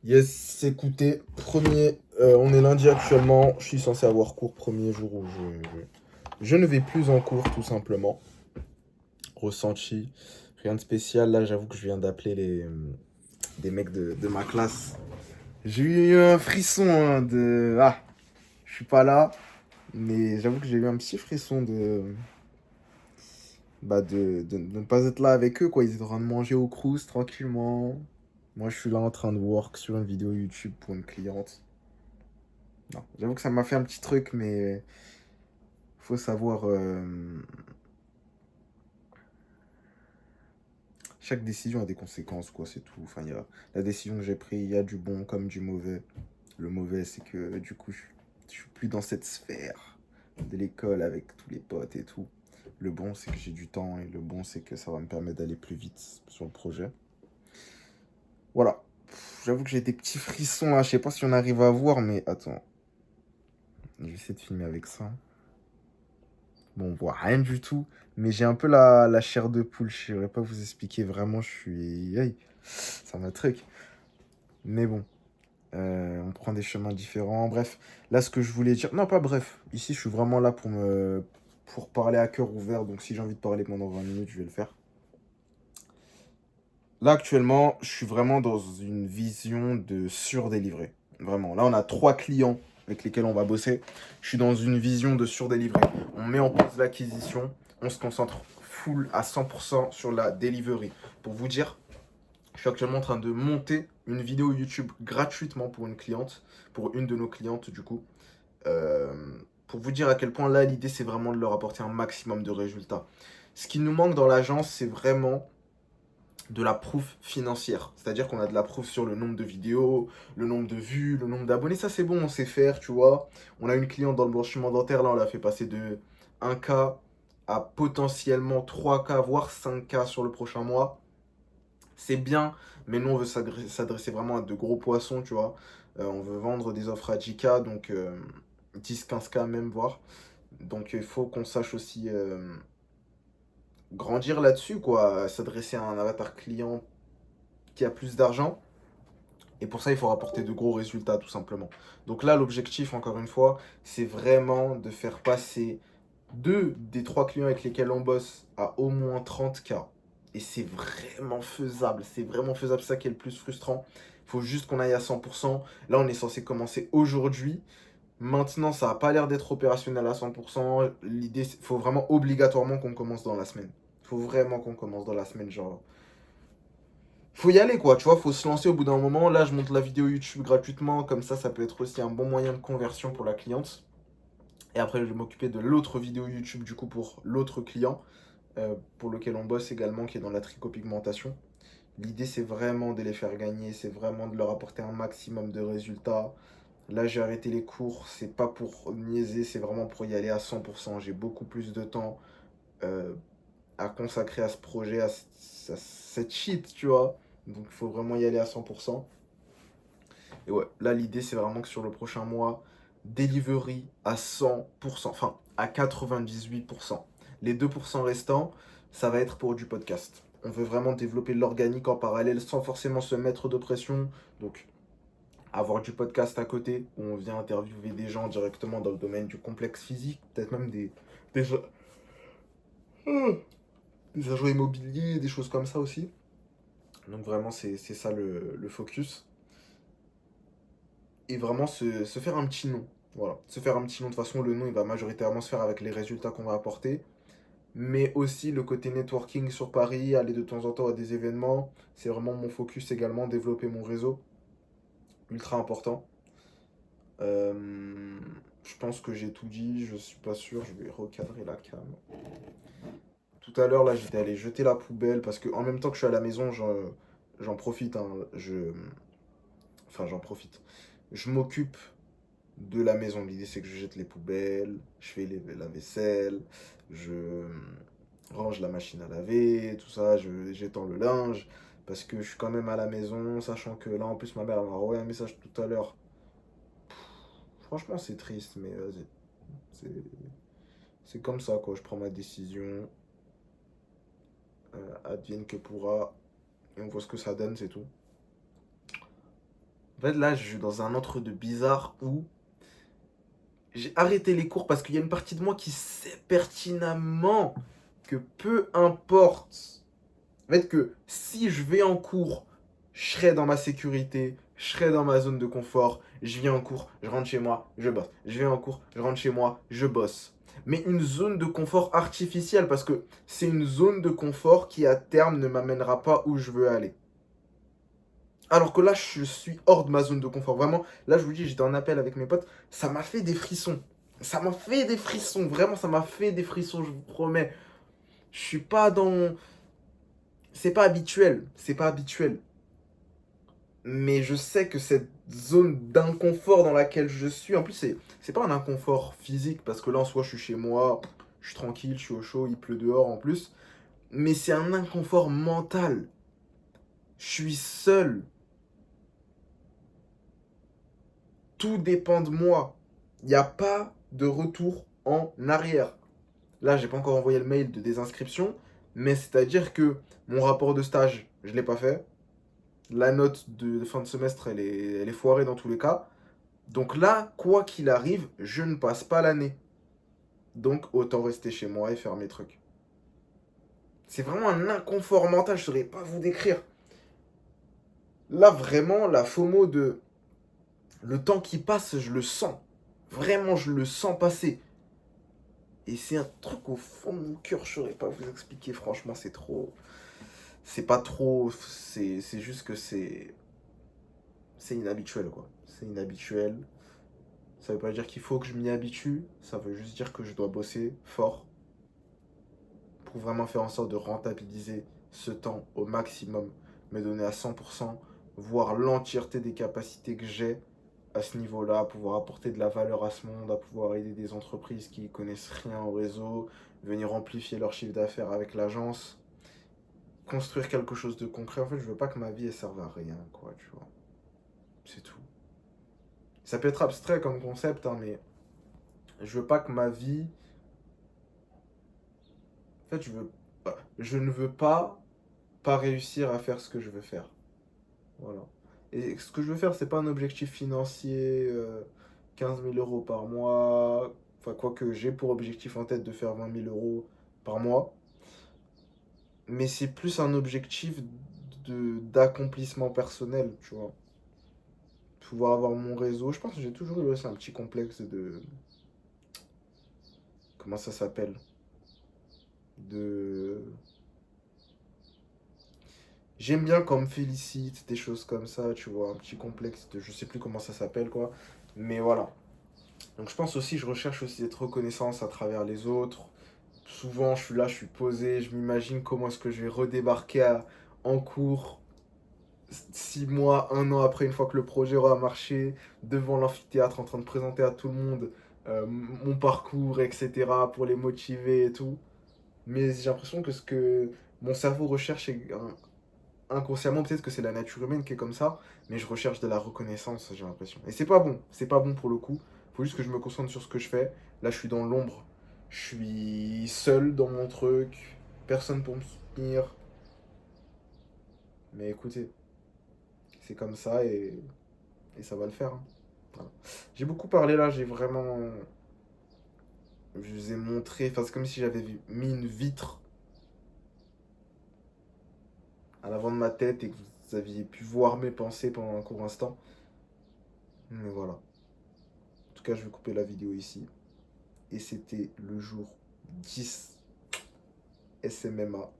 Yes, écoutez, on est lundi actuellement, je suis censé avoir cours premier jour où je ne vais plus en cours tout simplement. Ressenti, rien de spécial, là j'avoue que je viens d'appeler des mecs de ma classe. J'ai eu un frisson de... Ah, je suis pas là, mais j'avoue que j'ai eu un petit frisson de ne pas être là avec eux, quoi. Ils étaient en train de manger au crous tranquillement. Moi je suis là en train de work sur une vidéo YouTube pour une cliente. Non, j'avoue que ça m'a fait un petit truc, mais faut savoir. Chaque décision a des conséquences, quoi, c'est tout. Enfin, la décision que j'ai prise, il y a du bon comme du mauvais. Le mauvais, c'est que du coup, je suis plus dans cette sphère de l'école avec tous les potes et tout. Le bon, c'est que j'ai du temps et le bon, c'est que ça va me permettre d'aller plus vite sur le projet. Voilà. J'avoue que j'ai des petits frissons là. Je sais pas si on arrive à voir, mais attends. Je vais essayer de filmer avec ça. Bon, on voit rien du tout, mais j'ai un peu la chair de poule. Je saurais pas vous expliquer vraiment, je suis... Aïe, ça m'a truc. Mais bon, on prend des chemins différents. Bref, là, ce que je voulais dire... Non, pas bref. Ici, je suis vraiment là pour parler à cœur ouvert. Donc, si j'ai envie de parler pendant 20 minutes, je vais le faire. Là, actuellement, je suis vraiment dans une vision de surdélivrer. Vraiment. Là, on a 3 clients avec lesquels on va bosser. Je suis dans une vision de surdélivrer. On met en place l'acquisition. On se concentre full à 100% sur la delivery. Pour vous dire, je suis actuellement en train de monter une vidéo YouTube gratuitement pour une cliente, pour une de nos clientes du coup. Euh, pour vous dire à quel point là, l'idée, c'est vraiment de leur apporter un maximum de résultats. Ce qui nous manque dans l'agence, c'est vraiment de la proof financière. C'est-à-dire qu'on a de la proof sur le nombre de vidéos, le nombre de vues, le nombre d'abonnés. Ça, c'est bon, on sait faire, tu vois. On a une cliente dans le blanchiment dentaire, là, on l'a fait passer de 1K à potentiellement 3K, voire 5K sur le prochain mois. C'est bien, mais nous, on veut s'adresser vraiment à de gros poissons, tu vois. On veut vendre des offres à 10K, donc 10-15K même, voire. Donc, il faut qu'on sache aussi grandir là-dessus, quoi. S'adresser à un avatar client qui a plus d'argent. Et pour ça, il faut rapporter de gros résultats, tout simplement. Donc là, l'objectif, encore une fois, c'est vraiment de faire passer 2 des 3 clients avec lesquels on bosse à au moins 30K. Et c'est vraiment faisable. C'est vraiment faisable. C'est ça qui est le plus frustrant. Il faut juste qu'on aille à 100%. Là, on est censé commencer aujourd'hui. Maintenant, ça n'a pas l'air d'être opérationnel à 100%. L'idée, il faut vraiment obligatoirement qu'on commence dans la semaine. Il faut vraiment qu'on commence dans la semaine. Genre, faut y aller quoi, tu vois, faut se lancer au bout d'un moment. Là, je monte la vidéo YouTube gratuitement, comme ça peut être aussi un bon moyen de conversion pour la cliente. Et après, je vais m'occuper de l'autre vidéo YouTube du coup pour l'autre client, pour lequel on bosse également, qui est dans la tricopigmentation. L'idée, c'est vraiment de les faire gagner, c'est vraiment de leur apporter un maximum de résultats. Là, j'ai arrêté les cours, c'est pas pour niaiser, c'est vraiment pour y aller à 100%. J'ai beaucoup plus de temps euh, à consacrer à ce projet, à cette shit, tu vois. Donc il faut vraiment y aller à 100%. Et ouais, là l'idée c'est vraiment que sur le prochain mois, delivery à 100%, enfin à 98%. Les 2% restants, ça va être pour du podcast. On veut vraiment développer l'organique en parallèle sans forcément se mettre de pression. Donc avoir du podcast à côté où on vient interviewer des gens directement dans le domaine du complexe physique, peut-être même des, des agents immobiliers, des choses comme ça aussi. Donc vraiment, c'est ça le focus. Et vraiment se faire un petit nom. Voilà, se faire un petit nom. De toute façon, le nom, il va majoritairement se faire avec les résultats qu'on va apporter. Mais aussi le côté networking sur Paris, aller de temps en temps à des événements. C'est vraiment mon focus également, développer mon réseau. Ultra important. Euh, je pense que j'ai tout dit, je suis pas sûr, je vais recadrer la cam. Tout à l'heure, là, j'étais allé jeter la poubelle parce que en même temps que je suis à la maison, j'en profite. Hein, enfin, j'en profite. Je m'occupe de la maison. L'idée, c'est que je jette les poubelles, je fais la vaisselle, je range la machine à laver, tout ça, j'étends le linge. Parce que je suis quand même à la maison, sachant que là, en plus, ma mère m'a envoyé un message tout à l'heure. Franchement, c'est triste, mais vas-y. C'est c'est comme ça, quoi. Je prends ma décision. Advienne que pourra. Et on voit ce que ça donne, c'est tout. En fait, là, je suis dans un entre-deux bizarre où j'ai arrêté les cours parce qu'il y a une partie de moi qui sait pertinemment que peu importe. En fait, que si je vais en cours, je serai dans ma sécurité, je serai dans ma zone de confort. Je viens en cours, je rentre chez moi, je bosse. Je viens en cours, je rentre chez moi, je bosse. Mais une zone de confort artificielle parce que c'est une zone de confort qui à terme ne m'amènera pas où je veux aller. Alors que là, je suis hors de ma zone de confort. Vraiment, là, je vous dis, j'étais en appel avec mes potes. Ça m'a fait des frissons. Ça m'a fait des frissons. Vraiment, ça m'a fait des frissons, je vous promets. Je suis pas dans. C'est pas habituel. C'est pas habituel. Mais je sais que cette zone d'inconfort dans laquelle je suis, en plus, c'est pas un inconfort physique, parce que là, en soi, je suis chez moi, je suis tranquille, je suis au chaud, il pleut dehors en plus. Mais c'est un inconfort mental. Je suis seul. Tout dépend de moi. Il n'y a pas de retour en arrière. Là, j'ai pas encore envoyé le mail de désinscription, mais c'est-à-dire que mon rapport de stage, je l'ai pas fait. La note de fin de semestre, elle est foirée dans tous les cas. Donc là, quoi qu'il arrive, je ne passe pas l'année. Donc autant rester chez moi et faire mes trucs. C'est vraiment un inconfort mental, je ne saurais pas vous décrire. Là, vraiment, la FOMO de le temps qui passe, je le sens. Vraiment, je le sens passer. Et c'est un truc au fond de mon cœur, je saurais pas vous expliquer. Franchement, c'est trop. C'est pas trop. C'est juste que c'est. C'est inhabituel, quoi. C'est inhabituel. Ça veut pas dire qu'il faut que je m'y habitue. Ça veut juste dire que je dois bosser fort pour vraiment faire en sorte de rentabiliser ce temps au maximum, me donner à 100%, voir l'entièreté des capacités que j'ai à ce niveau-là, à pouvoir apporter de la valeur à ce monde, à pouvoir aider des entreprises qui connaissent rien au réseau, venir amplifier leur chiffre d'affaires avec l'agence, construire quelque chose de concret. En fait, je veux pas que ma vie elle serve à rien, quoi, tu vois. C'est tout. Ça peut être abstrait comme concept, hein, mais je veux pas que ma vie. En fait, je ne veux pas réussir à faire ce que je veux faire. Voilà. Et ce que je veux faire, c'est pas un objectif financier, 15 000 euros par mois. Enfin, quoique j'ai pour objectif en tête de faire 20 000 euros par mois. Mais c'est plus un objectif d'accomplissement personnel, tu vois. Pouvoir avoir mon réseau. Je pense que j'ai toujours eu aussi un petit complexe de. Comment ça s'appelle? De. J'aime bien qu'on me félicite, des choses comme ça, tu vois. Un petit complexe de. Je sais plus comment ça s'appelle, quoi. Mais voilà. Donc je pense aussi, je recherche aussi cette reconnaissance à travers les autres. Souvent, je suis là, je suis posé, je m'imagine comment est-ce que je vais redébarquer en cours 6 mois, 1 an après, une fois que le projet aura marché, devant l'amphithéâtre, en train de présenter à tout le monde mon parcours, etc., pour les motiver et tout. Mais j'ai l'impression que ce que mon cerveau recherche inconsciemment, peut-être que c'est la nature humaine qui est comme ça, mais je recherche de la reconnaissance, j'ai l'impression. Et c'est pas bon pour le coup. Faut juste que je me concentre sur ce que je fais. Là, je suis dans l'ombre. Je suis seul dans mon truc. Personne pour me soutenir. Mais écoutez, c'est comme ça et ça va le faire, hein. Voilà. J'ai beaucoup parlé là, j'ai vraiment. Je vous ai montré. Enfin, c'est comme si j'avais mis une vitre à l'avant de ma tête et que vous aviez pu voir mes pensées pendant un court instant. Mais voilà. En tout cas, je vais couper la vidéo ici. Et c'était le jour 10 SMMA.